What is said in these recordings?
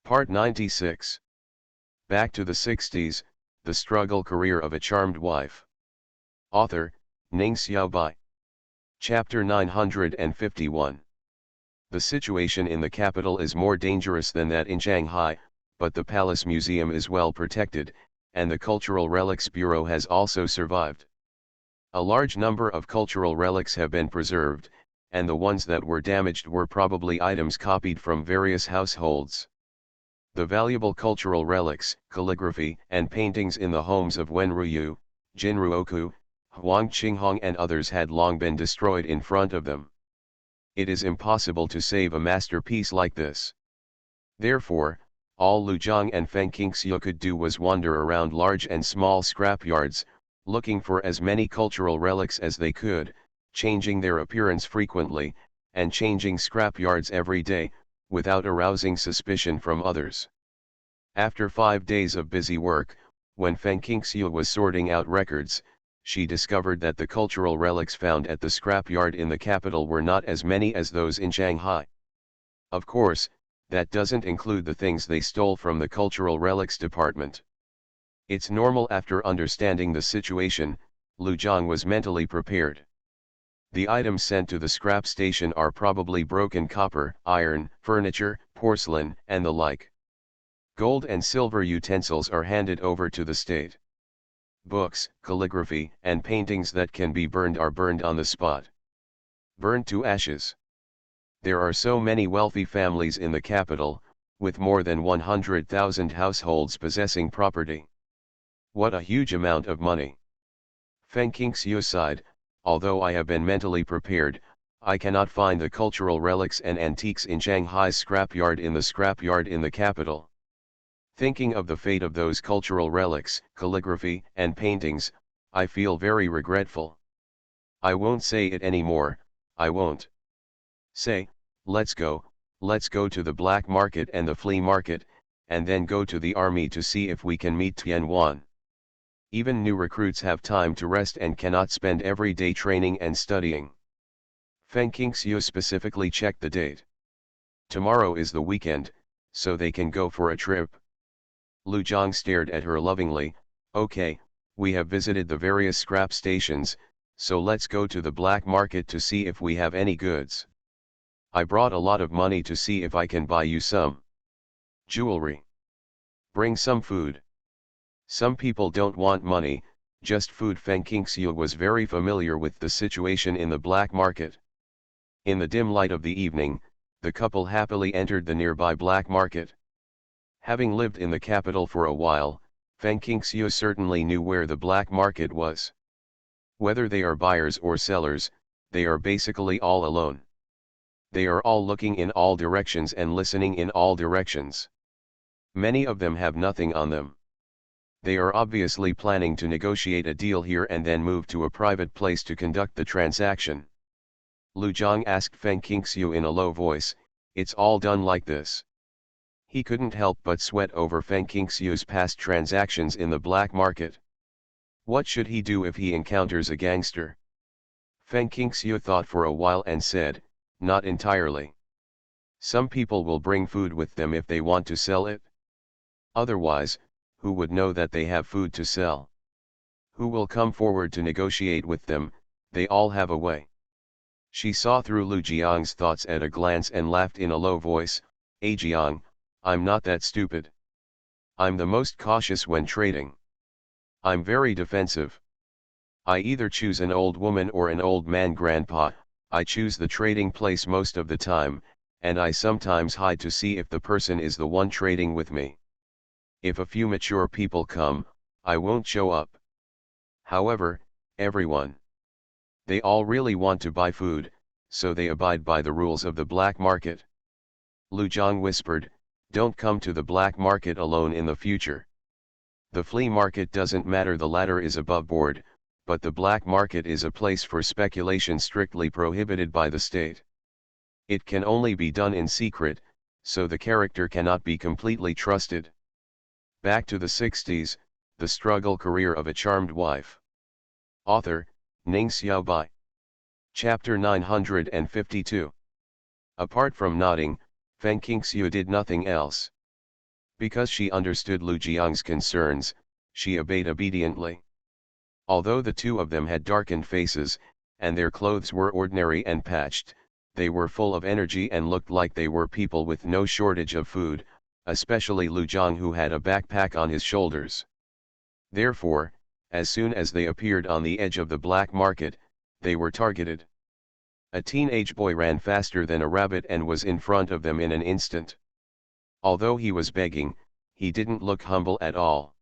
Part 96. Back to the 60s, The Struggle Career of a Charmed Wife. Author, Ning Xiaobai. Chapter 951. The situation in the capital is more dangerous than that in Shanghai, but the Palace Museum is well protected, and the Cultural Relics Bureau has also survived. A large number of cultural relics have been preserved, and the ones that were damaged were probably items copied from various households. The valuable cultural relics, calligraphy, and paintings in the homes of Wen Ruyu, Jin Ruoku, Huang Qinghong and others had long been destroyed in front of them. It is impossible to save a masterpiece like this. Therefore, all Lu Zhang and Feng Qingxiu could do was wander around large and small scrapyards, looking for as many cultural relics as they could, changing their appearance frequently, and changing scrapyards every day, without arousing suspicion from others. After 5 days of busy work, when Feng Qingxiu was sorting out records, she discovered that the cultural relics found at the scrapyard in the capital were not as many as those in Shanghai. Of course, that doesn't include the things they stole from the cultural relics department. It's normal. After understanding the situation, Lu Zhang was mentally prepared. The items sent to the scrap station are probably broken copper, iron, furniture, porcelain, and the like. Gold and silver utensils are handed over to the state. Books, calligraphy, and paintings that can be burned are burned on the spot. Burned to ashes. There are so many wealthy families in the capital, with more than 100,000 households possessing property. What a huge amount of money. Feng Qingxiu sighed. Although I have been mentally prepared, I cannot find the cultural relics and antiques in Shanghai's scrapyard in the scrapyard in the capital. Thinking of the fate of those cultural relics, calligraphy, and paintings, I feel very regretful. I won't say it anymore. I won't say, let's go to the black market and the flea market, and then go to the army to see if we can meet Tian Wan. Even new recruits have time to rest and cannot spend every day training and studying. Feng Qingxiu specifically checked the date. Tomorrow is the weekend, so they can go for a trip. Lu Zhang stared at her lovingly. Okay, we have visited the various scrap stations, so let's go to the black market to see if we have any goods. I brought a lot of money to see if I can buy you some jewelry. Bring some food. Some people don't want money, just food. Feng Qingxiu was very familiar with the situation in the black market. In the dim light of the evening, the couple happily entered the nearby black market. Having lived in the capital for a while, Feng Qingxiu certainly knew where the black market was. Whether they are buyers or sellers, they are basically all alone. They are all looking in all directions and listening in all directions. Many of them have nothing on them. They are obviously planning to negotiate a deal here and then move to a private place to conduct the transaction. Lu Zhang asked Feng Qingxiu in a low voice, "It's all done like this?" He couldn't help but sweat over Feng Qingxiu's past transactions in the black market. What should he do if he encounters a gangster? Feng Qingxiu thought for a while and said, "Not entirely. Some people will bring food with them if they want to sell it. Otherwise, who would know that they have food to sell? Who will come forward to negotiate with them? They all have a way." She saw through Lu Jiang's thoughts at a glance and laughed in a low voice, Jiang, I'm not that stupid. I'm the most cautious when trading. I'm very defensive. I either choose an old woman or an old man. Grandpa, I choose the trading place most of the time, and I sometimes hide to see if the person is the one trading with me. If a few mature people come, I won't show up. However, everyone, they all really want to buy food, so they abide by the rules of the black market. Lu Zhang whispered, "Don't come to the black market alone in the future. The flea market doesn't matter, the latter is above board, but the black market is a place for speculation strictly prohibited by the state. It can only be done in secret, so the character cannot be completely trusted." Back to the 60s, The Struggle Career of a Charmed Wife. Author, Ning Xiaobai. Chapter 952. Apart from nodding, Feng Qingxiu did nothing else. Because she understood Lu Jiang's concerns, she obeyed obediently. Although the two of them had darkened faces, and their clothes were ordinary and patched, they were full of energy and looked like they were people with no shortage of food, especially Lu Jiang, who had a backpack on his shoulders. Therefore, as soon as they appeared on the edge of the black market, they were targeted. A teenage boy ran faster than a rabbit and was in front of them in an instant. Although he was begging, he didn't look humble at all.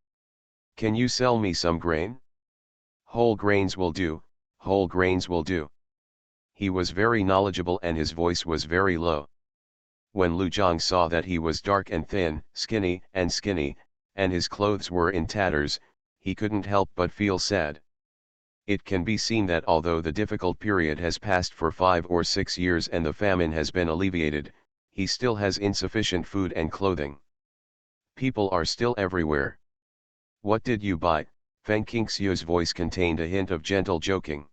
"Can you sell me some grain? Whole grains will do, whole grains will do." He was very knowledgeable and his voice was very low. When Lu Jiang saw that he was dark and thin, skinny, and his clothes were in tatters, he couldn't help but feel sad. It can be seen that although the difficult period has passed for 5 or 6 years and the famine has been alleviated, he still has insufficient food and clothing. People are still everywhere. "What did you buy?" Feng Qingxiu's voice contained a hint of gentle joking.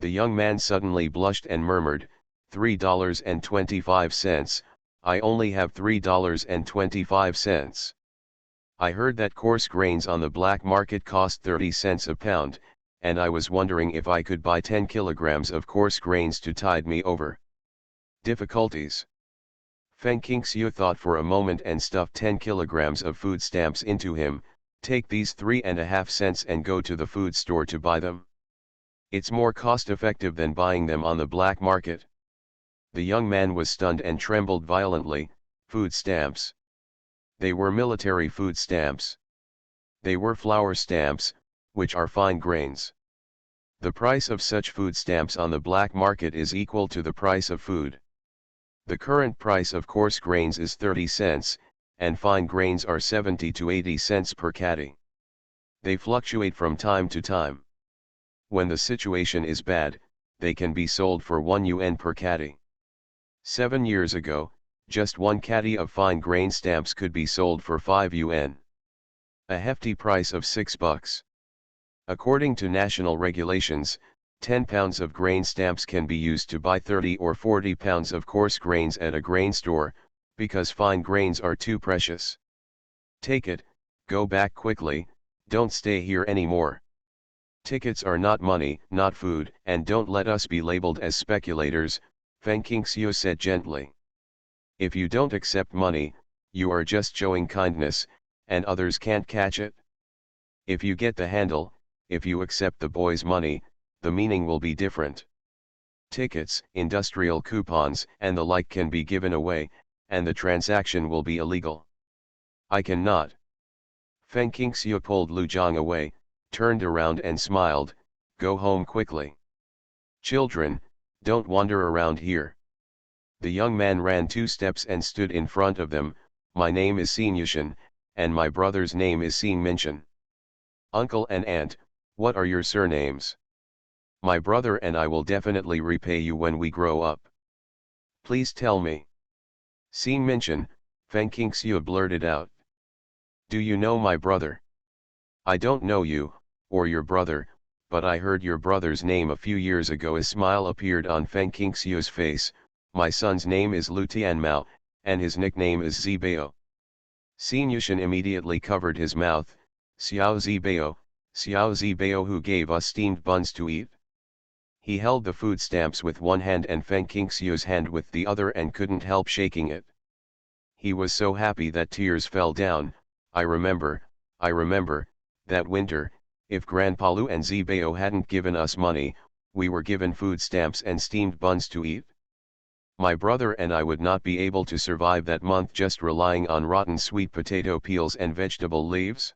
The young man suddenly blushed and murmured, "$3.25, I only have $3.25. I heard that coarse grains on the black market cost 30 cents a pound, and I was wondering if I could buy 10 kilograms of coarse grains to tide me over difficulties." Feng Qingxiu thought for a moment and stuffed 10 kilograms of food stamps into him. "Take these 3.5 cents and go to the food store to buy them. It's more cost-effective than buying them on the black market." The young man was stunned and trembled violently. Food stamps. They were military food stamps. They were flour stamps, which are fine grains. The price of such food stamps on the black market is equal to the price of food. The current price of coarse grains is 30 cents, and fine grains are 70 to 80 cents per caddy. They fluctuate from time to time. When the situation is bad, they can be sold for 1 yuan per caddy. 7 years ago, just 1 caddy of fine grain stamps could be sold for 5 yuan. A hefty price of $6. According to national regulations, 10 pounds of grain stamps can be used to buy 30 or 40 pounds of coarse grains at a grain store, because fine grains are too precious. Take it, go back quickly, don't stay here anymore. Tickets are not money, not food, and don't let us be labeled as speculators, Feng Qingxiu said gently. If you don't accept money, you are just showing kindness, and others can't catch it. If you get the handle, if you accept the boy's money, the meaning will be different. Tickets, industrial coupons, and the like can be given away, and the transaction will be illegal. I cannot. Feng Qingxiu pulled Lu Jiang away, turned around and smiled. Go home quickly. Children, don't wander around here. The young man ran 2 steps and stood in front of them. My name is Xin Yushan, and my brother's name is Xin Minshan. Uncle and aunt, what are your surnames? My brother and I will definitely repay you when we grow up. Please tell me. Xin Minshan, Feng Qingxiu blurted out. Do you know my brother? I don't know you, or your brother, but I heard your brother's name a few years ago. A smile appeared on Feng Qingxiu's face. My son's name is Lu Tianmao, and his nickname is Zibao. Xin Yushan immediately covered his mouth. Xiao Zibao who gave us steamed buns to eat. He held the food stamps with one hand and Feng Qingxiu's hand with the other and couldn't help shaking it. He was so happy that tears fell down. I remember, that winter, if Grandpa Lu and Zibao hadn't given us money, we were given food stamps and steamed buns to eat. My brother and I would not be able to survive that month just relying on rotten sweet potato peels and vegetable leaves.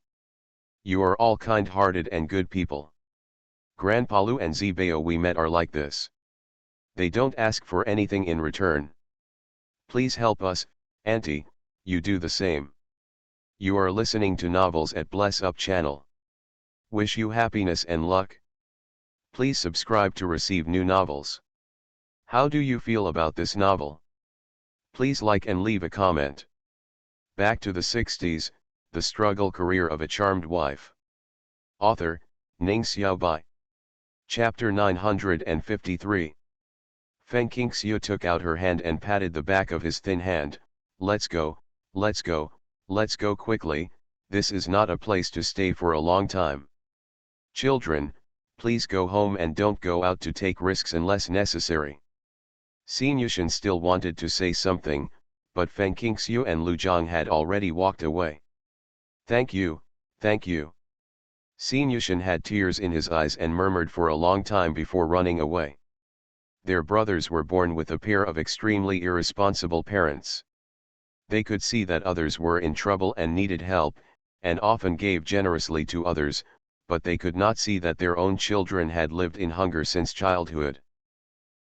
You are all kind-hearted and good people. Grandpa Lu and Zibao we met are like this. They don't ask for anything in return. Please help us, Auntie, you do the same. You are listening to novels at Bless Up channel. Wish you happiness and luck. Please subscribe to receive new novels. How do you feel about this novel? Please like and leave a comment. Back to the 60s, the struggle career of a charmed wife. Author, Ning Xiaobai. Chapter 953. Feng Qingxiu took out her hand and patted the back of his thin hand. Let's go, Let's go quickly, this is not a place to stay for a long time. Children, please go home and don't go out to take risks unless necessary. Xin Yushan still wanted to say something, but Feng Qingxiu and Lu Zhang had already walked away. Thank you, thank you. Xin Yushan had tears in his eyes and murmured for a long time before running away. Their brothers were born with a pair of extremely irresponsible parents. They could see that others were in trouble and needed help, and often gave generously to others, but they could not see that their own children had lived in hunger since childhood.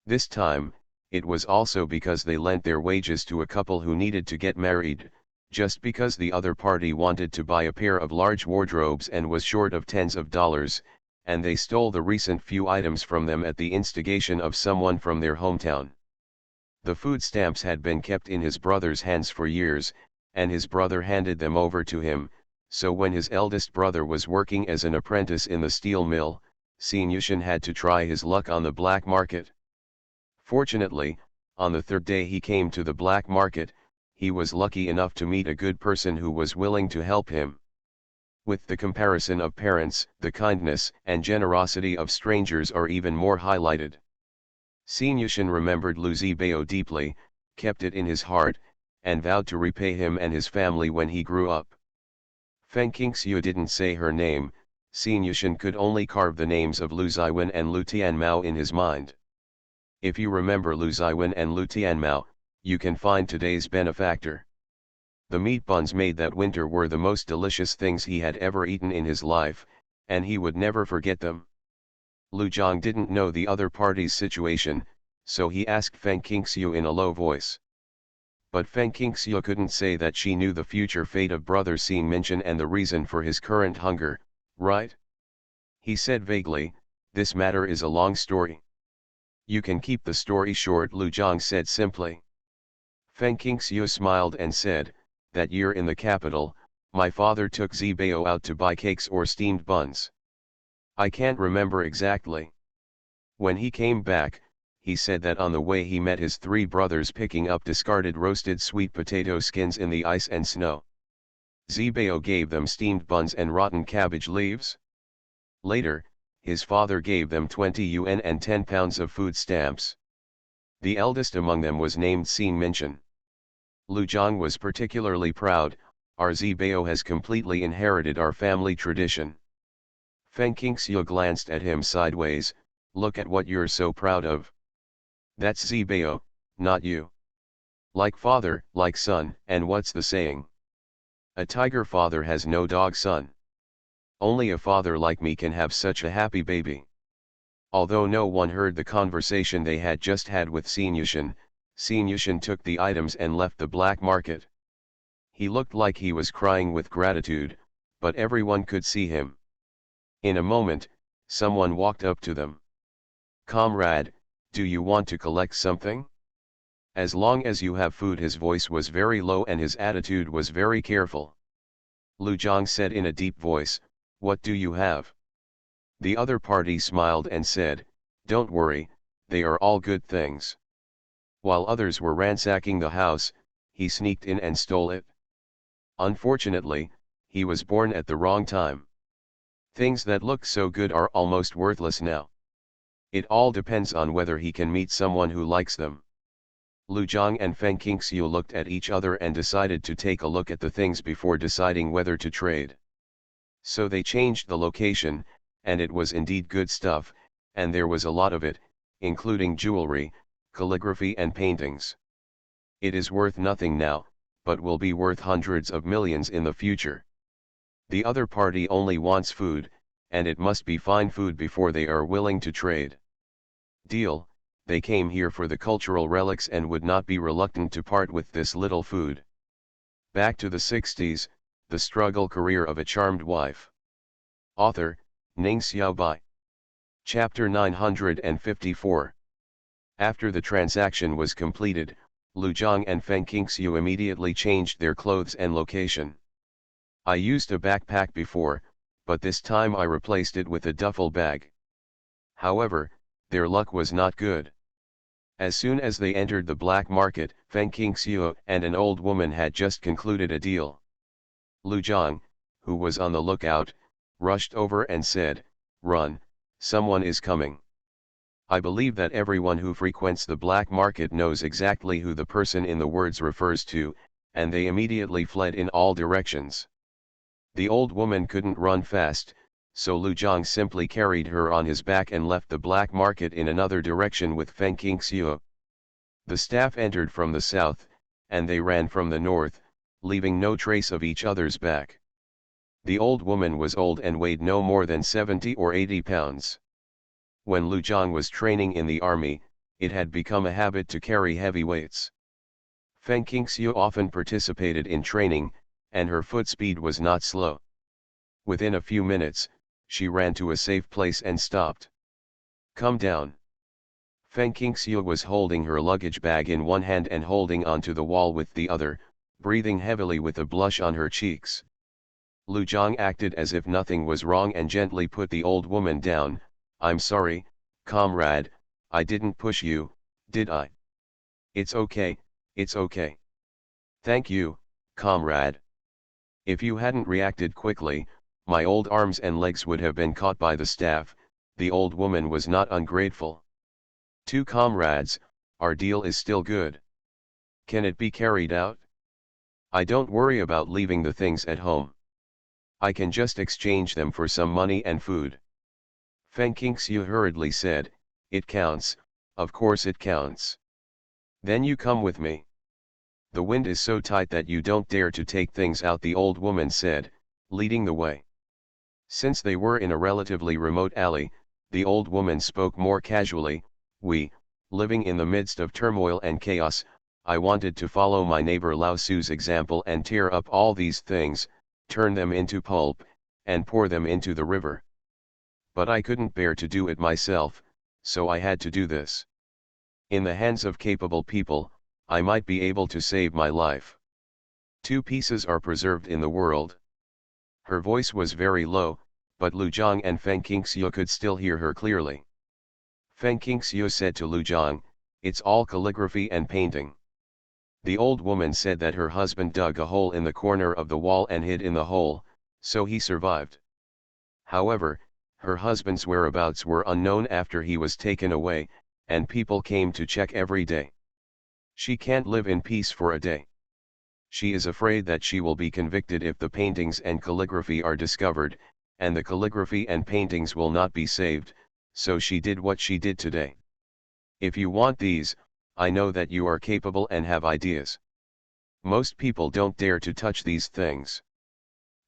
This time, it was also because they lent their wages to a couple who needed to get married, just because the other party wanted to buy a pair of large wardrobes and was short of tens of dollars, and they stole the recent few items from them at the instigation of someone from their hometown. The food stamps had been kept in his brother's hands for years, and his brother handed them over to him, so when his eldest brother was working as an apprentice in the steel mill, Xin Yushan had to try his luck on the black market. Fortunately, on the third day he came to the black market, he was lucky enough to meet a good person who was willing to help him. With the comparison of parents, the kindness and generosity of strangers are even more highlighted. Xin Yushan remembered Lu Zibao deeply, kept it in his heart, and vowed to repay him and his family when he grew up. Feng Qingxiu didn't say her name, Xin Yushan could only carve the names of Lu Ziwen and Lu Tianmao in his mind. If you remember Lu Ziwen and Lu Tianmao, you can find today's benefactor. The meat buns made that winter were the most delicious things he had ever eaten in his life, and he would never forget them. Lu Zhang didn't know the other party's situation, so he asked Feng Qingxiu in a low voice. But Feng Qingxiu couldn't say that she knew the future fate of brother Xin Minchin and the reason for his current hunger, right? He said vaguely, this matter is a long story. You can keep the story short, Lu Zhang said simply. Feng Qingxiu smiled and said, that year in the capital, my father took Zibao out to buy cakes or steamed buns. I can't remember exactly. When he came back, he said that on the way he met his three brothers picking up discarded roasted sweet potato skins in the ice and snow. Zibao gave them steamed buns and rotten cabbage leaves. Later, his father gave them 20 yuan and 10 pounds of food stamps. The eldest among them was named Xin Minchin. Lu Zhang was particularly proud, our Zibao has completely inherited our family tradition. Feng Qingxiu glanced at him sideways, look at what you're so proud of. That's Zibao, not you. Like father, like son, and what's the saying? A tiger father has no dog son. Only a father like me can have such a happy baby. Although no one heard the conversation they had just had with Xin Yushan took the items and left the black market. He looked like he was crying with gratitude, but everyone could see him. In a moment, someone walked up to them. Comrade, do you want to collect something? As long as you have food. His voice was very low and his attitude was very careful. Lu Zhang said in a deep voice, what do you have? The other party smiled and said, don't worry, they are all good things. While others were ransacking the house, he sneaked in and stole it. Unfortunately, he was born at the wrong time. Things that look so good are almost worthless now. It all depends on whether he can meet someone who likes them. Lu Zhang and Feng Qingxiu looked at each other and decided to take a look at the things before deciding whether to trade. So they changed the location, and it was indeed good stuff, and there was a lot of it, including jewelry, calligraphy and paintings. It is worth nothing now, but will be worth hundreds of millions in the future. The other party only wants food, and it must be fine food before they are willing to trade. Deal, they came here for the cultural relics and would not be reluctant to part with this little food. Back to the 60s, the struggle career of a charmed wife. Author, Ning Xiaobai. Chapter 954. After the transaction was completed, Lu Zhang and Feng Qingxiu immediately changed their clothes and location. I used a backpack before, but this time I replaced it with a duffel bag. However, their luck was not good. As soon as they entered the black market, Feng Qingxiu and an old woman had just concluded a deal. Lu Zhang, who was on the lookout, rushed over and said, "Run, someone is coming." I believe that everyone who frequents the black market knows exactly who the person in the words refers to, and they immediately fled in all directions. The old woman couldn't run fast, so Lu Zhang simply carried her on his back and left the black market in another direction with Feng Qingxiu. The staff entered from the south, and they ran from the north, leaving no trace of each other's back. The old woman was old and weighed no more than 70 or 80 pounds. When Lu Zhang was training in the army, it had become a habit to carry heavy weights. Feng Qingxiu often participated in training, and her foot speed was not slow. Within a few minutes, she ran to a safe place and stopped. "Come down." Feng Qingxiu was holding her luggage bag in one hand and holding onto the wall with the other, breathing heavily with a blush on her cheeks. Lu Zhang acted as if nothing was wrong and gently put the old woman down. "I'm sorry, comrade, I didn't push you, did I?" "It's okay, it's okay." "Thank you, comrade. If you hadn't reacted quickly, my old arms and legs would have been caught by the staff." The old woman was not ungrateful. "Two comrades, our deal is still good. Can it be carried out? I don't worry about leaving the things at home. I can just exchange them for some money and food." Feng Qingxiu hurriedly said, "It counts, of course it counts." "Then you come with me. The wind is so tight that you don't dare to take things out," the old woman said, leading the way. Since they were in a relatively remote alley, the old woman spoke more casually. Living in the midst of turmoil and chaos, I wanted to follow my neighbor Lao Su's example and tear up all these things, turn them into pulp, and pour them into the river. But I couldn't bear to do it myself, so I had to do this. In the hands of capable people, I might be able to save my life. Two pieces are preserved in the world." Her voice was very low, but Lu Zhang and Feng Qingxiu could still hear her clearly. Feng Qingxiu said to Lu Zhang, "It's all calligraphy and painting." The old woman said that her husband dug a hole in the corner of the wall and hid in the hole, so he survived. However, her husband's whereabouts were unknown after he was taken away, and people came to check every day. She can't live in peace for a day. She is afraid that she will be convicted if the paintings and calligraphy are discovered, and the calligraphy and paintings will not be saved, so she did what she did today. "If you want these, I know that you are capable and have ideas. Most people don't dare to touch these things.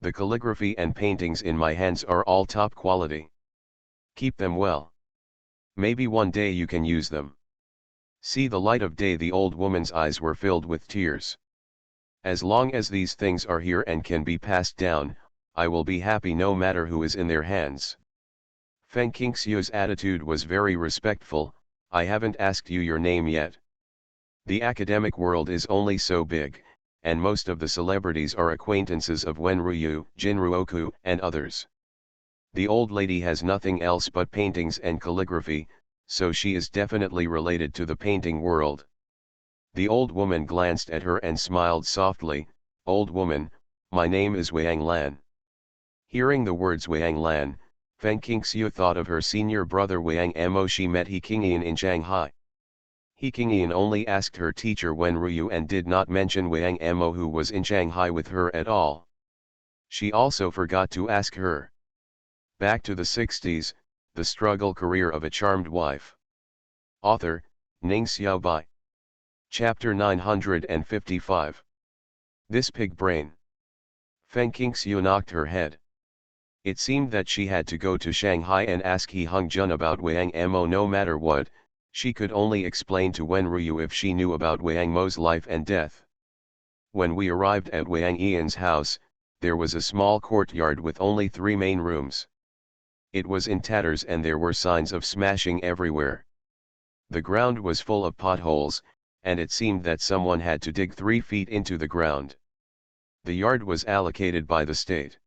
The calligraphy and paintings in my hands are all top quality. Keep them well. Maybe one day you can use them." "See the light of day." The old woman's eyes were filled with tears. "As long as these things are here and can be passed down, I will be happy no matter who is in their hands." Feng Qingxiu's attitude was very respectful. "I haven't asked you your name yet. The academic world is only so big, and most of the celebrities are acquaintances of Wen Ruyu, Jin Ruoku, and others. The old lady has nothing else but paintings and calligraphy, so she is definitely related to the painting world." The old woman glanced at her and smiled softly. "Old woman, my name is Wang Lan." Hearing the words Wang Lan, Feng Qingxiu thought of her senior brother Wang Mo. She met He Qingyan in Shanghai. He Qingyan only asked her teacher Wen Ruyu and did not mention Wang Mo, who was in Shanghai with her, at all. She also forgot to ask her. Back to the 60s, the struggle career of a charmed wife. Author, Ning Xiaobai. Chapter 955. This pig brain. Feng Qingxiu knocked her head. It seemed that she had to go to Shanghai and ask He Hongjun about Wang Mo no matter what. She could only explain to Wen Ruyu if she knew about Wang Mo's life and death. When we arrived at Wang Ian's house, there was a small courtyard with only 3 main rooms. It was in tatters and there were signs of smashing everywhere. The ground was full of potholes, and it seemed that someone had to dig 3 feet into the ground. The yard was allocated by the state.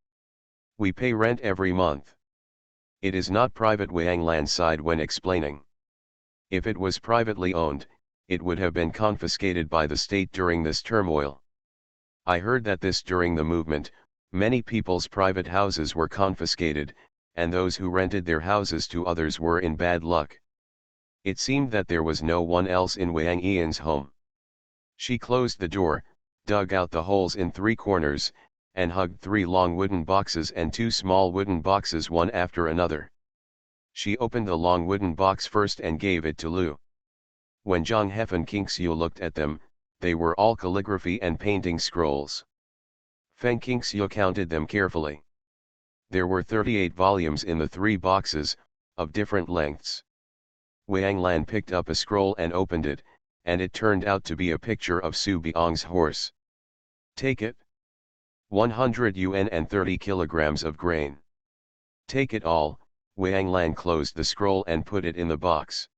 "We pay rent every month. It is not private," Wang Lan sighed when explaining. "If it was privately owned, it would have been confiscated by the state during this turmoil. I heard that this during the movement, Many people's private houses were confiscated, and those who rented their houses to others were in bad luck. It seemed that there was no one else in Wang Yan's home. She closed the door, dug out the holes in 3 corners, and hugged 3 long wooden boxes and 2 small wooden boxes one after another. She opened the long wooden box first and gave it to Lu. When Zhang Hef and Qingxiu looked at them, they were all calligraphy and painting scrolls. Feng Qingxiu counted them carefully. There were 38 volumes in the 3 boxes, of different lengths. Wang Lan picked up a scroll and opened it, and it turned out to be a picture of Su Biang's horse. Take it. 100 yuan and 30 kilograms of grain. Take it all. Wang Lan closed the scroll and put it in the box.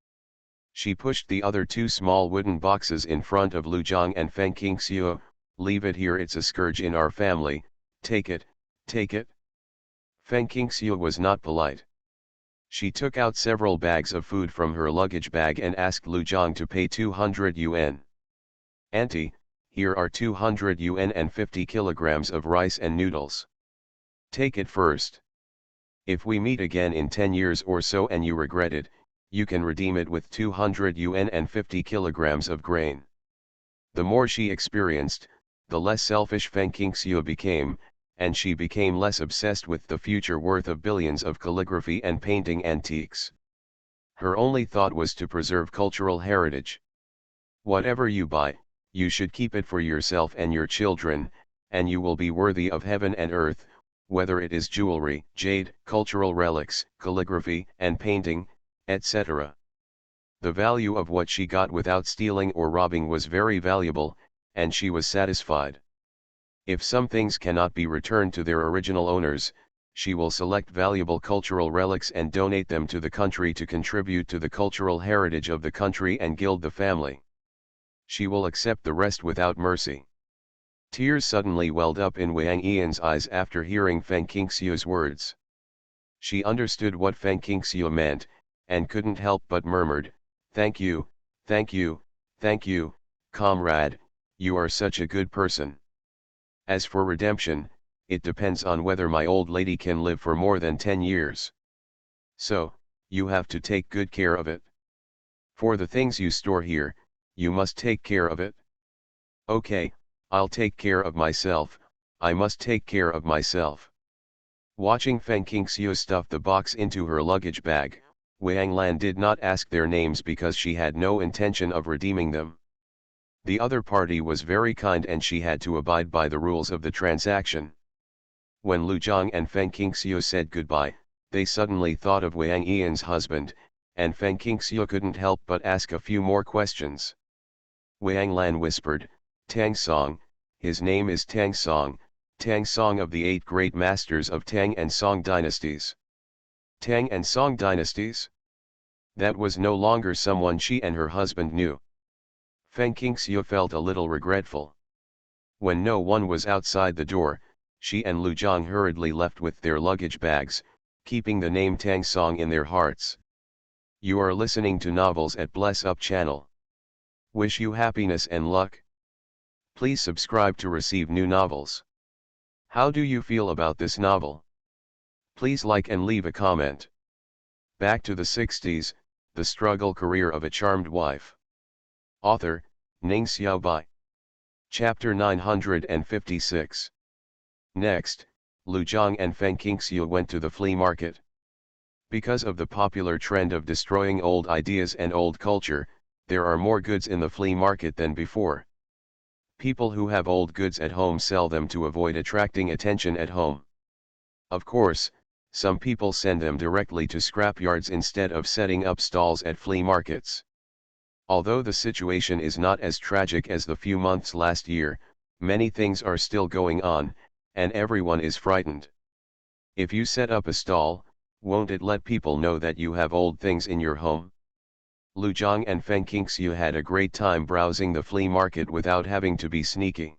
She pushed the other 2 small wooden boxes in front of Lu Zhang and Feng Qingxiu. Leave it here, it's a scourge in our family. Take it, take it. Feng Qingxiu was not polite. She took out several bags of food from her luggage bag and asked Lu Zhang to pay 200 yuan. Auntie, here are 200 yuan and 50 kilograms of rice and noodles. Take it first. If we meet again in 10 years or so and you regret it, you can redeem it with 200 yuan and 50 kilograms of grain. The more she experienced, the less selfish Feng Qingxiu became, and she became less obsessed with the future worth of billions of calligraphy and painting antiques. Her only thought was to preserve cultural heritage. Whatever you buy, you should keep it for yourself and your children, and you will be worthy of heaven and earth, whether it is jewelry, jade, cultural relics, calligraphy and painting, etc. The value of what she got without stealing or robbing was very valuable, and she was satisfied. If some things cannot be returned to their original owners, she will select valuable cultural relics and donate them to the country to contribute to the cultural heritage of the country and gild the family. She will accept the rest without mercy. Tears suddenly welled up in Wang Yan's eyes after hearing Feng Qingxiu's words. She understood what Feng Qingxiu meant, and couldn't help but murmured, "Thank you, thank you, thank you, comrade, you are such a good person. As for redemption, it depends on whether my old lady can live for more than 10 years. So, you have to take good care of it. For the things you store here, you must take care of it." "Okay, I'll take care of myself, I must take care of myself." Watching Feng Qingxiu stuff the box into her luggage bag, Wang Lan did not ask their names because she had no intention of redeeming them. The other party was very kind and she had to abide by the rules of the transaction. When Lu Zhang and Feng Qingxiu said goodbye, they suddenly thought of Wang Yan's husband, and Feng Qingxiu couldn't help but ask a few more questions. Wang Lan whispered, "Tang Song, his name is Tang Song of the 8 great masters of Tang and Song dynasties." Tang and Song dynasties? That was no longer someone she and her husband knew. Feng Qingxiu felt a little regretful. When no one was outside the door, she and Lu Zhang hurriedly left with their luggage bags, keeping the name Tang Song in their hearts. You are listening to Novels at Bless Up channel. Wish you happiness and luck. Please subscribe to receive new novels. How do you feel about this novel? Please like and leave a comment. Back to the 60s, the struggle career of a charmed wife. Author, Ning Xiaobai. Chapter 956. Next, Lu Zhang and Feng Qingxiu went to the flea market. Because of the popular trend of destroying old ideas and old culture, there are more goods in the flea market than before. People who have old goods at home sell them to avoid attracting attention at home. Of course, some people send them directly to scrapyards instead of setting up stalls at flea markets. Although the situation is not as tragic as the few months last year, many things are still going on, and everyone is frightened. If you set up a stall, won't it let people know that you have old things in your home? Lu Zhang and Feng Qingxiu had a great time browsing the flea market without having to be sneaky.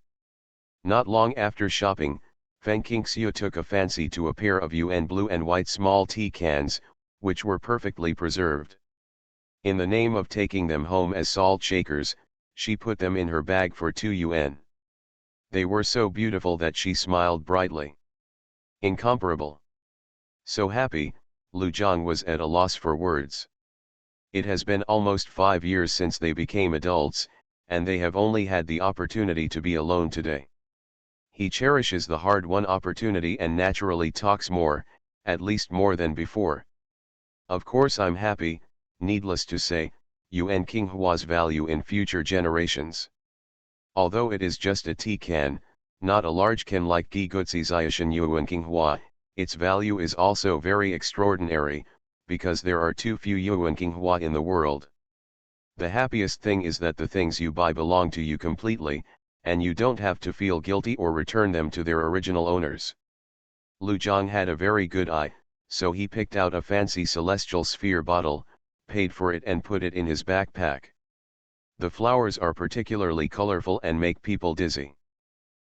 Not long after shopping, Feng Qingxiu took a fancy to a pair of UN blue and white small tea cans, which were perfectly preserved. In the name of taking them home as salt shakers, she put them in her bag for 2 yuan. They were so beautiful that she smiled brightly. Incomparable. So happy, Lu Jiang was at a loss for words. It has been almost 5 years since they became adults, and they have only had the opportunity to be alone today. He cherishes the hard-won opportunity and naturally talks more, at least more than before. Of course I'm happy, needless to say, Yuan Qinghua's value in future generations. Although it is just a tea can, not a large can like Giguzi Ziyashan Yuan Qinghua, its value is also very extraordinary, because there are too few Yuan Qinghua in the world. The happiest thing is that the things you buy belong to you completely, and you don't have to feel guilty or return them to their original owners. Lu Jiang had a very good eye, so he picked out a fancy celestial sphere bottle, paid for it and put it in his backpack. The flowers are particularly colorful and make people dizzy.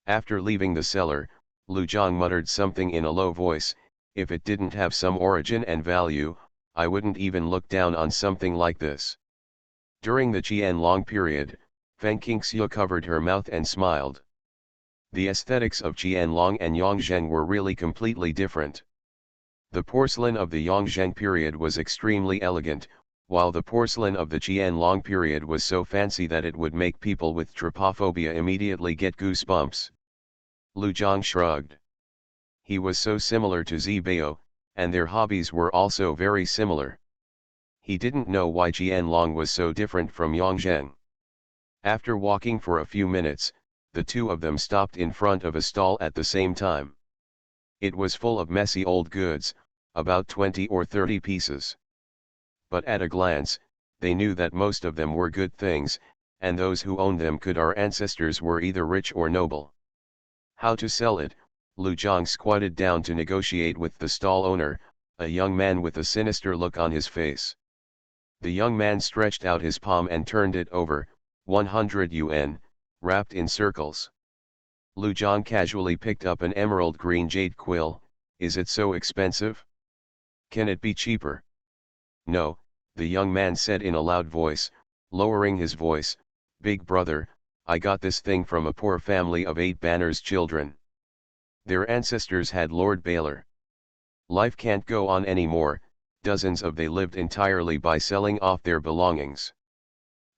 After leaving the cellar, Lu Jiang muttered something in a low voice, if it didn't have some origin and value, I wouldn't even look down on something like this. During the Qianlong period, Feng Qingxue covered her mouth and smiled. The aesthetics of Qianlong and Yongzheng were really completely different. The porcelain of the Yongzheng period was extremely elegant, while the porcelain of the Qianlong period was so fancy that it would make people with trypophobia immediately get goosebumps. Lu Jiang shrugged. He was so similar to Zibao, and their hobbies were also very similar. He didn't know why Qianlong was so different from Yongzheng. After walking for a few minutes, the two of them stopped in front of a stall at the same time. It was full of messy old goods, about 20 or 30 pieces. But at a glance, they knew that most of them were good things, and those who owned them could our ancestors were either rich or noble. How to sell it? Lu Jiang squatted down to negotiate with the stall owner, a young man with a sinister look on his face. The young man stretched out his palm and turned it over, 100 yuan, wrapped in circles. Lu Jiang casually picked up an emerald green jade quill. Is it so expensive? Can it be cheaper? No, the young man said in a loud voice, lowering his voice, Big brother, I got this thing from a poor family of 8 Banner's children. Their ancestors had Lord Baylor. Life can't go on anymore, dozens of they lived entirely by selling off their belongings.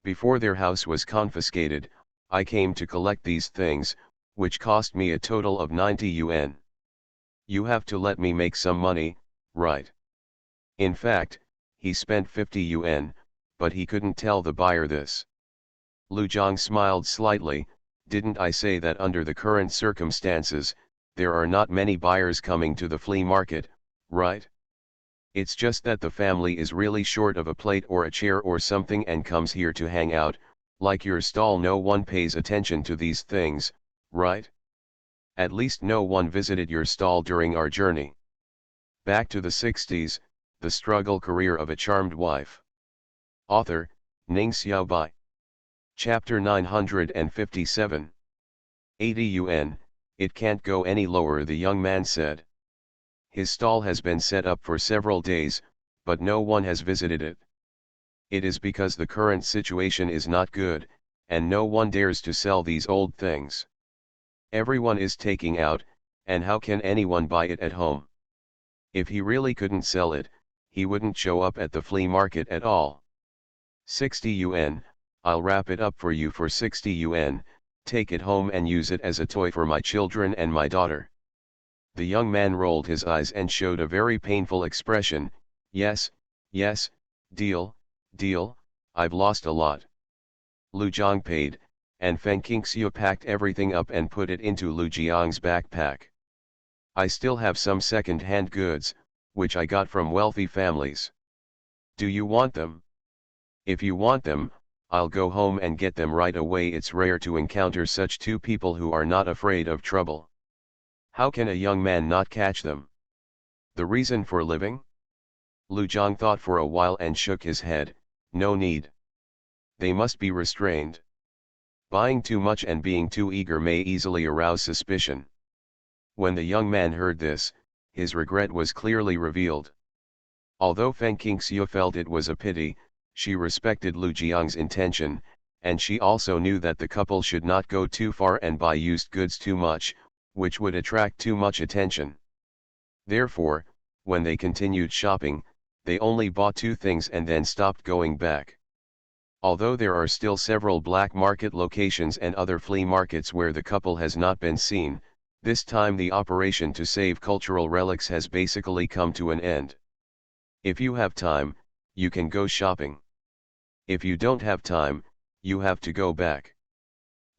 Before their house was confiscated, I came to collect these things, which cost me a total of 90 yuan. You have to let me make some money, right? In fact, he spent 50 yuan, but he couldn't tell the buyer this. Lu Jiang smiled slightly, didn't I say that under the current circumstances, there are not many buyers coming to the flea market, right? It's just that the family is really short of a plate or a chair or something and comes here to hang out, like your stall. No one pays attention to these things, right? At least no one visited your stall during our journey. Back to the 60s, the struggle career of a charmed wife. Author, Ning Xiaobai. Chapter 957. 80 yuan, it can't go any lower, the young man said. His stall has been set up for several days, but no one has visited it. It is because the current situation is not good, and no one dares to sell these old things. Everyone is taking out, and how can anyone buy it at home? If he really couldn't sell it, he wouldn't show up at the flea market at all. 60 yuan, I'll wrap it up for you for 60 yuan, take it home and use it as a toy for my children and my daughter. The young man rolled his eyes and showed a very painful expression. Yes, yes, deal, deal, I've lost a lot. Lu Jiang paid, and Feng Qingxue packed everything up and put it into Lu Jiang's backpack. I still have some second-hand goods, which I got from wealthy families. Do you want them? If you want them, I'll go home and get them right away. It's rare to encounter such two people who are not afraid of trouble. How can a young man not catch them? The reason for living? Lu Jiang thought for a while and shook his head. No need. They must be restrained. Buying too much and being too eager may easily arouse suspicion. When the young man heard this, his regret was clearly revealed. Although Feng Qingxue felt it was a pity, she respected Lu Jiang's intention, and she also knew that the couple should not go too far and buy used goods too much, which would attract too much attention. Therefore, when they continued shopping, they only bought 2 things and then stopped going back. Although there are still several black market locations and other flea markets where the couple has not been seen, this time the operation to save cultural relics has basically come to an end. If you have time, you can go shopping. If you don't have time, you have to go back.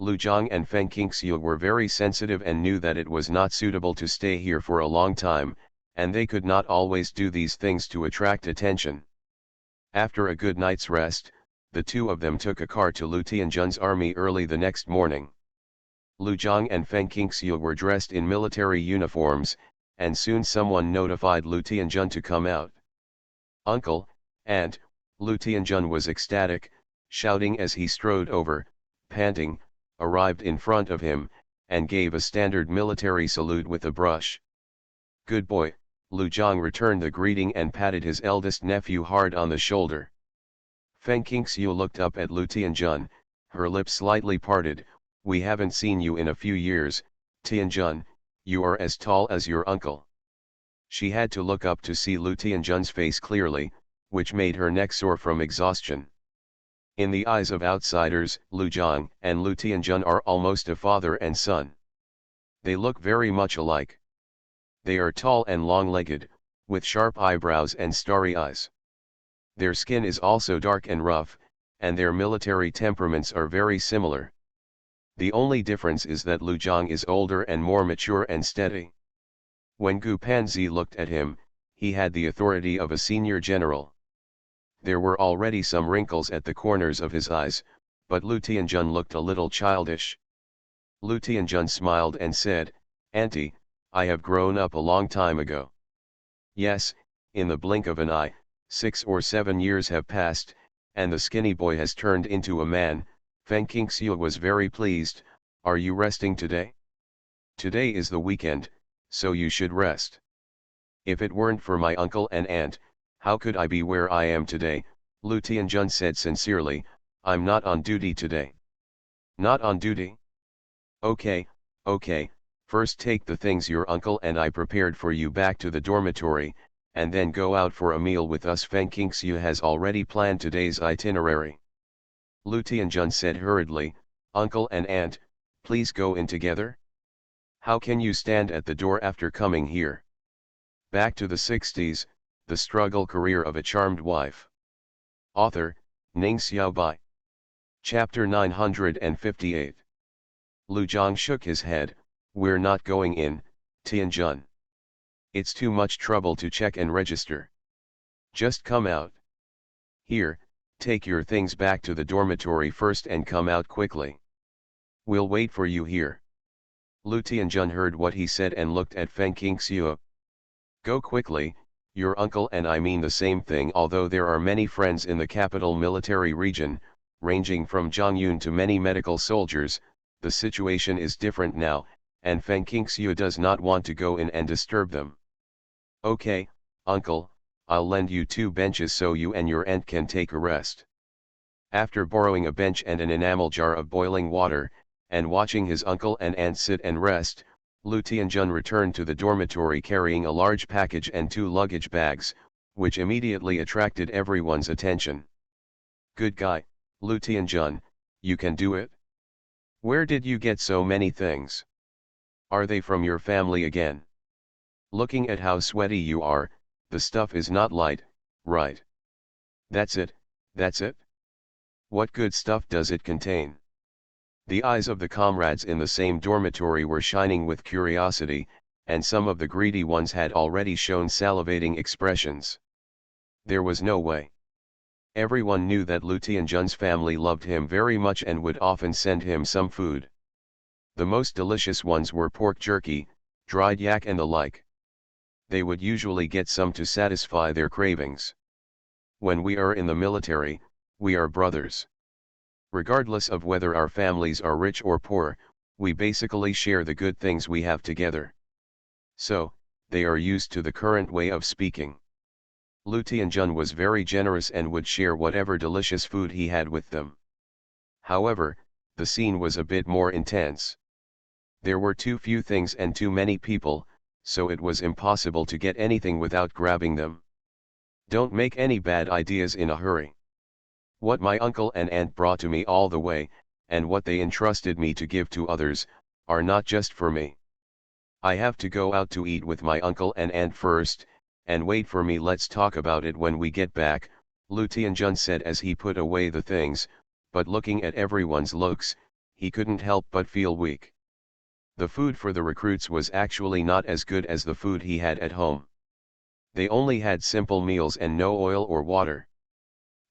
Lu Zhang and Feng Qingxiu were very sensitive and knew that it was not suitable to stay here for a long time, and they could not always do these things to attract attention. After a good night's rest, the two of them took a car to Lu Tianjun's army early the next morning. Lu Zhang and Feng Qingxiu were dressed in military uniforms, and soon someone notified Lu Tianjun to come out. "Uncle, Aunt," Lu Tianjun was ecstatic, shouting as he strode over, panting, arrived in front of him, and gave a standard military salute with a brush. "Good boy," Lu Zhang returned the greeting and patted his eldest nephew hard on the shoulder. Feng Qingxiu looked up at Lu Tianjun, her lips slightly parted. "We haven't seen you in a few years, Tianjun, you are as tall as your uncle." She had to look up to see Lu Tianjun's face clearly, which made her neck sore from exhaustion. In the eyes of outsiders, Lu Zhang and Lu Tianjun are almost a father and son. They look very much alike. They are tall and long-legged, with sharp eyebrows and starry eyes. Their skin is also dark and rough, and their military temperaments are very similar. The only difference is that Lu Zhang is older and more mature and steady. When Gu Panzi looked at him, he had the authority of a senior general. There were already some wrinkles at the corners of his eyes, but Lu Tianjun looked a little childish. Lu Tianjun smiled and said, "Auntie, I have grown up a long time ago." Yes, in the blink of an eye, 6 or 7 years have passed, and the skinny boy has turned into a man. Feng Qingxiu was very pleased. "Are you resting today? Today is the weekend, so you should rest." "If it weren't for my uncle and aunt, how could I be where I am today?" Lu Tianjun said sincerely. "I'm not on duty today." "Not on duty? Okay, first take the things your uncle and I prepared for you back to the dormitory, and then go out for a meal with us." Feng Qingxiu has already planned today's itinerary. Lu Tianjun said hurriedly, "Uncle and aunt, please go in together? How can you stand at the door after coming here?" Back to the 60s, The Struggle Career of a Charmed Wife. Author, Ning Xiaobai. Chapter 958. Lu Zhang shook his head. "We're not going in, Tianjun. It's too much trouble to check and register. Just come out. Here, take your things back to the dormitory first and come out quickly. We'll wait for you here." Lu Tianjun heard what he said and looked at Feng Qingxiu. "Go quickly, your uncle and I mean the same thing." Although there are many friends in the capital military region, ranging from Zhongyun to many medical soldiers, the situation is different now, and Feng Qingxiu does not want to go in and disturb them. "Okay, uncle, I'll lend you 2 benches so you and your aunt can take a rest." After borrowing a bench and an enamel jar of boiling water, and watching his uncle and aunt sit and rest, Lu Tianjun returned to the dormitory carrying a large package and 2 luggage bags, which immediately attracted everyone's attention. "Good guy, Lu Tianjun, you can do it? Where did you get so many things? Are they from your family again? Looking at how sweaty you are, the stuff is not light, right? That's it, that's it? What good stuff does it contain?" The eyes of the comrades in the same dormitory were shining with curiosity, and some of the greedy ones had already shown salivating expressions. There was no way. Everyone knew that Lu Tianjun's family loved him very much and would often send him some food. The most delicious ones were pork jerky, dried yak and the like. They would usually get some to satisfy their cravings. When we are in the military, we are brothers. Regardless of whether our families are rich or poor, we basically share the good things we have together. So, they are used to the current way of speaking. Lu Tianjun was very generous and would share whatever delicious food he had with them. However, the scene was a bit more intense. There were too few things and too many people, so it was impossible to get anything without grabbing them. Don't make any bad ideas in a hurry. What my uncle and aunt brought to me all the way, and what they entrusted me to give to others, are not just for me. I have to go out to eat with my uncle and aunt first, and wait for me. Let's talk about it when we get back, Lu Tianjun said as he put away the things, but looking at everyone's looks, he couldn't help but feel weak. The food for the recruits was actually not as good as the food he had at home. They only had simple meals and no oil or water.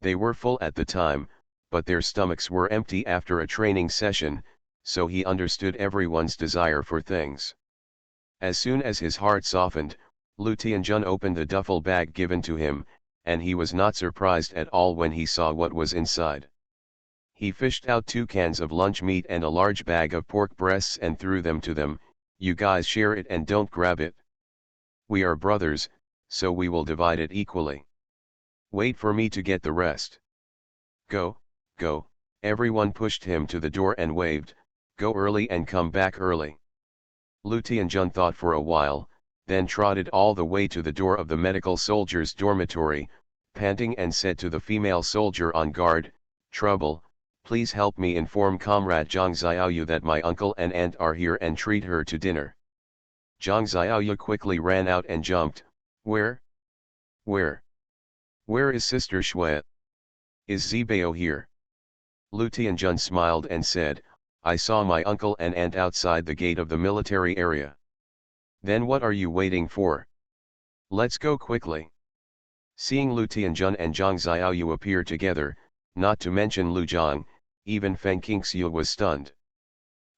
They were full at the time, but their stomachs were empty after a training session, so he understood everyone's desire for things. As soon as his heart softened, Lu Tianjun opened the duffel bag given to him, and he was not surprised at all when he saw what was inside. He fished out 2 cans of lunch meat and a large bag of pork breasts and threw them to them. You guys share it and don't grab it. We are brothers, so we will divide it equally. Wait for me to get the rest. Go, go, everyone pushed him to the door and waved, go early and come back early. Lu Tianjun thought for a while, then trotted all the way to the door of the medical soldier's dormitory, panting, and said to the female soldier on guard, "Trouble, please help me inform Comrade Zhang Xiaoyu that my uncle and aunt are here and treat her to dinner." Zhang Xiaoyu quickly ran out and jumped, Where? Where is Sister Shui? Is Zibao here?" Lu Tianjun smiled and said, "I saw my uncle and aunt outside the gate of the military area." "Then what are you waiting for? Let's go quickly." Seeing Lu Tianjun and Zhang Xiaoyu appear together, not to mention Lu Zhang, even Feng Qingxiu was stunned.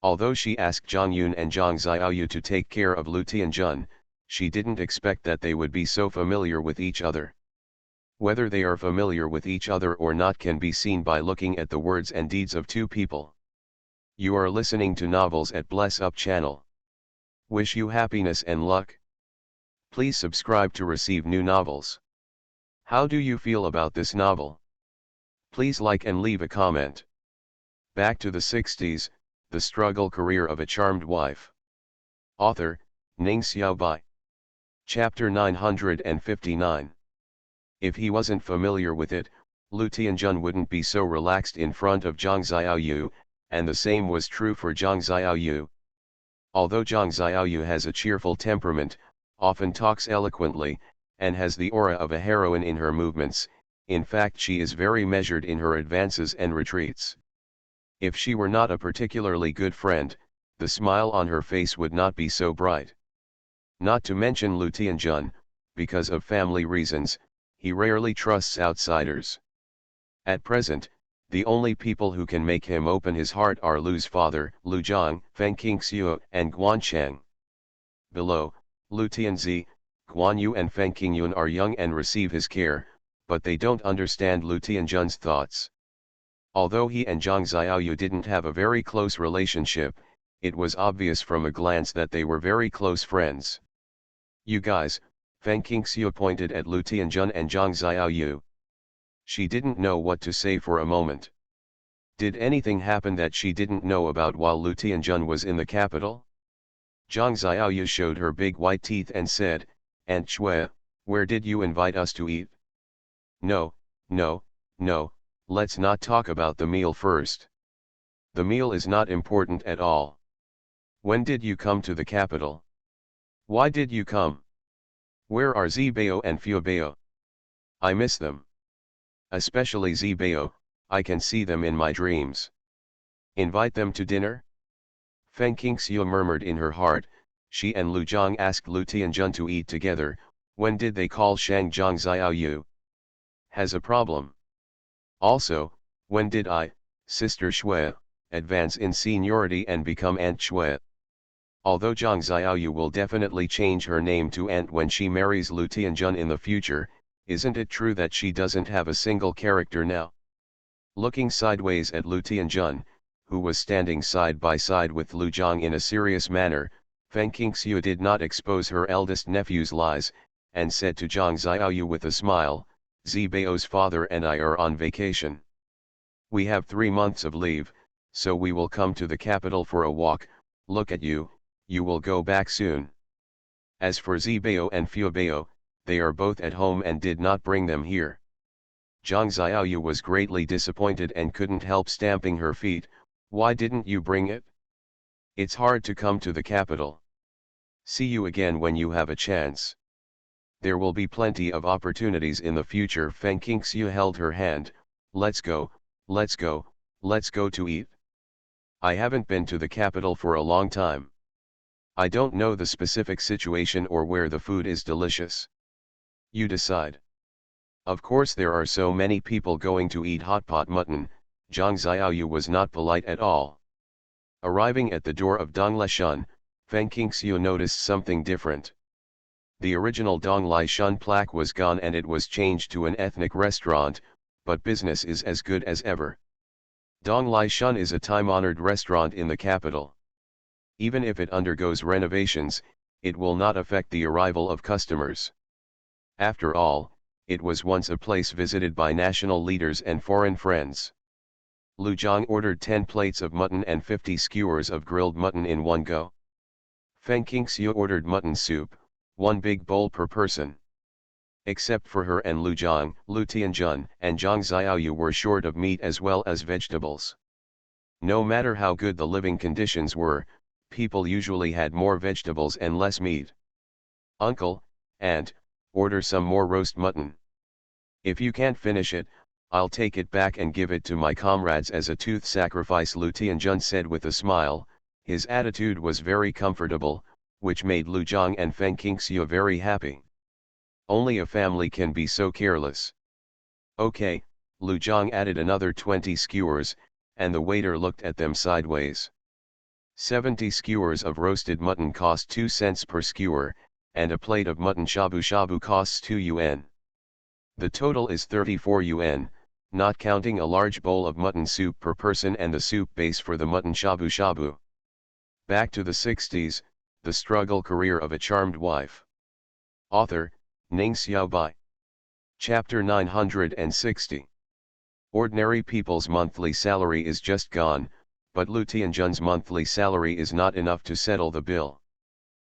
Although she asked Zhang Yun and Zhang Xiaoyu to take care of Lu Tianjun, she didn't expect that they would be so familiar with each other. Whether they are familiar with each other or not can be seen by looking at the words and deeds of 2 people. You are listening to Novels at Bless Up channel. Wish you happiness and luck. Please subscribe to receive new novels. How do you feel about this novel? Please like and leave a comment. Back to the 60s, The Struggle Career of a Charmed Wife. Author, Ning Xiaobai. Chapter 959. If he wasn't familiar with it, Lu Tianjun wouldn't be so relaxed in front of Zhang Xiaoyu, and the same was true for Zhang Xiaoyu. Although Zhang Xiaoyu has a cheerful temperament, often talks eloquently, and has the aura of a heroine in her movements, in fact she is very measured in her advances and retreats. If she were not a particularly good friend, the smile on her face would not be so bright. Not to mention Lu Tianjun, because of family reasons, he rarely trusts outsiders. At present, the only people who can make him open his heart are Lu's father, Lu Zhang, Feng Qingxiu, and Guan Cheng. Below, Lu Tianzi, Guan Yu and Feng Qingyun are young and receive his care, but they don't understand Lu Tianjun's thoughts. Although he and Zhang Xiaoyu didn't have a very close relationship, it was obvious from a glance that they were very close friends. You guys, Feng Qingxiu pointed at Lu Tianjun and Zhang Xiaoyu. She didn't know what to say for a moment. Did anything happen that she didn't know about while Lu Tianjun was in the capital? Zhang Xiaoyu showed her big white teeth and said, "Aunt Shui, where did you invite us to eat?" No, let's not talk about the meal first. The meal is not important at all. When did you come to the capital? Why did you come? Where are Zibao and Fuebao? I miss them. Especially Zibao, I can see them in my dreams. Invite them to dinner? Feng Qingxiu murmured in her heart. She and Lu Zhang asked Lu Tianjun to eat together. When did they call Shang Zhang Xiaoyu? Has a problem. Also, when did I, Sister Shui, advance in seniority and become Aunt Shui? Although Zhang Xiaoyu will definitely change her name to Aunt when she marries Lu Tianjun in the future, isn't it true that she doesn't have a single character now? Looking sideways at Lu Tianjun, who was standing side by side with Lu Zhang in a serious manner, Feng Qingxiu did not expose her eldest nephew's lies, and said to Zhang Xiaoyu with a smile, "Zibao's father and I are on vacation. We have 3 months of leave, so we will come to the capital for a walk. Look at you, you will go back soon." As for Zibao and Fuebao, they are both at home and did not bring them here. Zhang Xiaoyu was greatly disappointed and couldn't help stamping her feet. Why didn't you bring it? It's hard to come to the capital. See you again when you have a chance. There will be plenty of opportunities in the future. Feng Qingxiu held her hand. Let's go, let's go, let's go to eat. I haven't been to the capital for a long time. I don't know the specific situation or where the food is delicious. You decide. Of course there are so many people going to eat hot pot mutton. Zhang Xiaoyu was not polite at all. Arriving at the door of Donglai Shun, Feng Qingxiu noticed something different. The original Donglai Shun plaque was gone and it was changed to an ethnic restaurant, but business is as good as ever. Donglai Shun is a time-honored restaurant in the capital. Even if it undergoes renovations, it will not affect the arrival of customers. After all, it was once a place visited by national leaders and foreign friends. Lu Zhang ordered 10 plates of mutton and 50 skewers of grilled mutton in one go. Feng Qingxiu ordered mutton soup, 1 big bowl per person. Except for her and Lu Zhang, Lu Tianjun and Zhang Xiaoyu were short of meat as well as vegetables. No matter how good the living conditions were, people usually had more vegetables and less meat. Uncle, Aunt, order some more roast mutton. If you can't finish it, I'll take it back and give it to my comrades as a tooth sacrifice, Lu Tianjun said with a smile. His attitude was very comfortable, which made Lu Zhang and Feng Qingxiu very happy. Only a family can be so careless. Okay, Lu Zhang added another 20 skewers, and the waiter looked at them sideways. 70 skewers of roasted mutton cost 2 cents per skewer, and a plate of mutton shabu shabu costs 2 yuan. The total is 34 yuan, not counting a large bowl of mutton soup per person and the soup base for the mutton shabu shabu. Back to the 60s, the struggle career of a charmed wife. Author, Ning Xiaobai. Chapter 960. Ordinary people's monthly salary is just gone, but Lu Tianjun's monthly salary is not enough to settle the bill.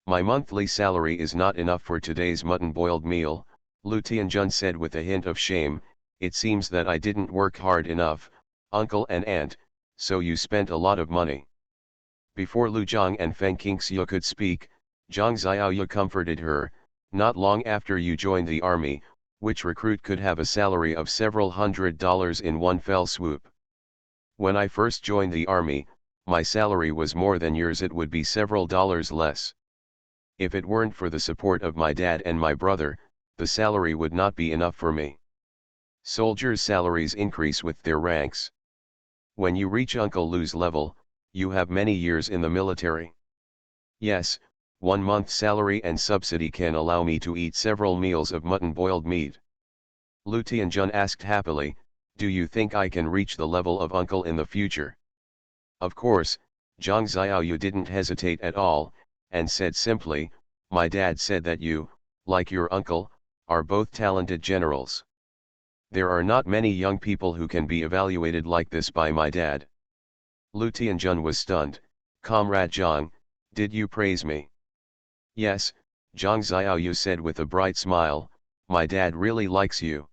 My monthly salary is not enough for today's mutton boiled meal, Lu Tianjun said with a hint of shame. It seems that I didn't work hard enough, uncle and aunt, so you spent a lot of money. Before Lu Zhang and Feng Qingxiu could speak, Zhang Xiaoyu comforted her. Not long after you joined the army, which recruit could have a salary of several $100s in one fell swoop. When I first joined the army, my salary was more than yours. It would be several dollars less. If it weren't for the support of my dad and my brother, the salary would not be enough for me. Soldiers' salaries increase with their ranks. When you reach Uncle Lu's level, you have many years in the military. Yes, 1 month's salary and subsidy can allow me to eat several meals of mutton boiled meat. Lu Tianjun asked happily, do you think I can reach the level of uncle in the future? Of course, Zhang Xiaoyu didn't hesitate at all, and said simply, my dad said that you, like your uncle, are both talented generals. There are not many young people who can be evaluated like this by my dad. Lu Tianjun was stunned. Comrade Zhang, did you praise me? Yes, Zhang Xiaoyu said with a bright smile, my dad really likes you.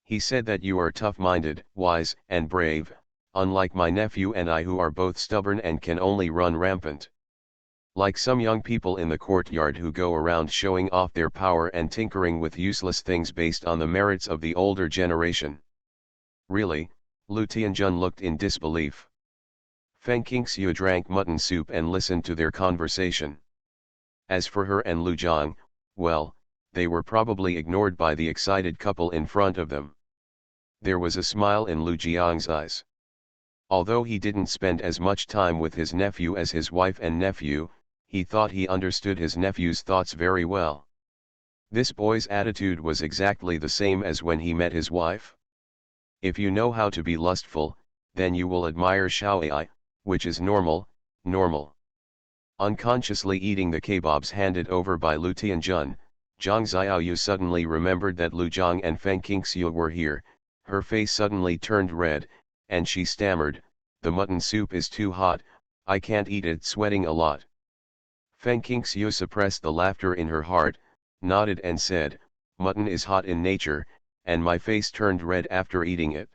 He said that you are tough-minded, wise, and brave, unlike my nephew and I who are both stubborn and can only run rampant. Like some young people in the courtyard who go around showing off their power and tinkering with useless things based on the merits of the older generation. Really? Lu Tianjun looked in disbelief. Feng Qingxiu drank mutton soup and listened to their conversation. As for her and Lu Zhang, well, they were probably ignored by the excited couple in front of them. There was a smile in Lu Jiang's eyes. Although he didn't spend as much time with his nephew as his wife and nephew, he thought he understood his nephew's thoughts very well. This boy's attitude was exactly the same as when he met his wife. If you know how to be lustful, then you will admire Shaoai, which is normal. Unconsciously eating the kebabs handed over by Lu Tianjun, Zhang Xiaoyu suddenly remembered that Lu Zhang and Feng Qingxiu were here. Her face suddenly turned red, and she stammered, the mutton soup is too hot, I can't eat it, sweating a lot. Feng Qingxiu suppressed the laughter in her heart, nodded and said, "Mutton is hot in nature, and my face turned red after eating it.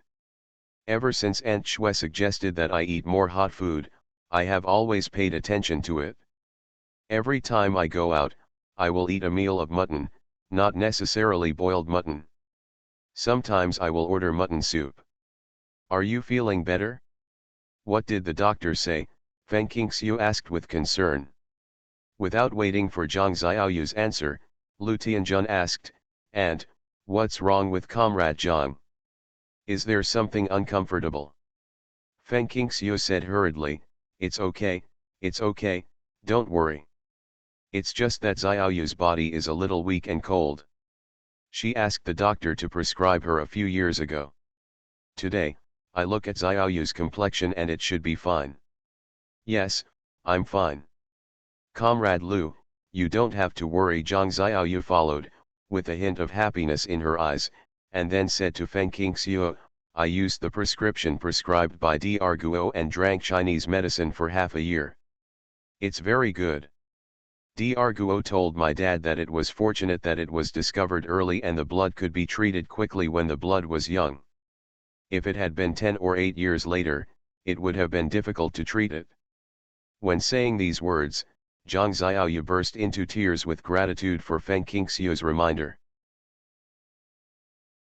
Ever since Aunt Shui suggested that I eat more hot food, I have always paid attention to it. Every time I go out, I will eat a meal of mutton, not necessarily boiled mutton. Sometimes I will order mutton soup. Are you feeling better?" "What did the doctor say?" Feng Qingxiu asked with concern. Without waiting for Zhang Xiaoyu's answer, Lu Tianjun asked, "And, what's wrong with Comrade Zhang? Is there something uncomfortable?" Feng Qingxiu said hurriedly, it's okay, don't worry. It's just that Xiaoyu's body is a little weak and cold. She asked the doctor to prescribe her a few years ago. Today, I look at Xiaoyu's complexion and it should be fine." "Yes, I'm fine. Comrade Lu, you don't have to worry." Zhang Xiaoyu followed, with a hint of happiness in her eyes, and then said to Feng Qingxiu, "I used the prescription prescribed by Dr. Guo and drank Chinese medicine for half a year. It's very good. Dr. Guo told my dad that it was fortunate that it was discovered early and the blood could be treated quickly when the blood was young. If it had been 10 or 8 years later, it would have been difficult to treat it." When saying these words, Zhang Xiaoyu burst into tears with gratitude for Feng Qingxiu's reminder.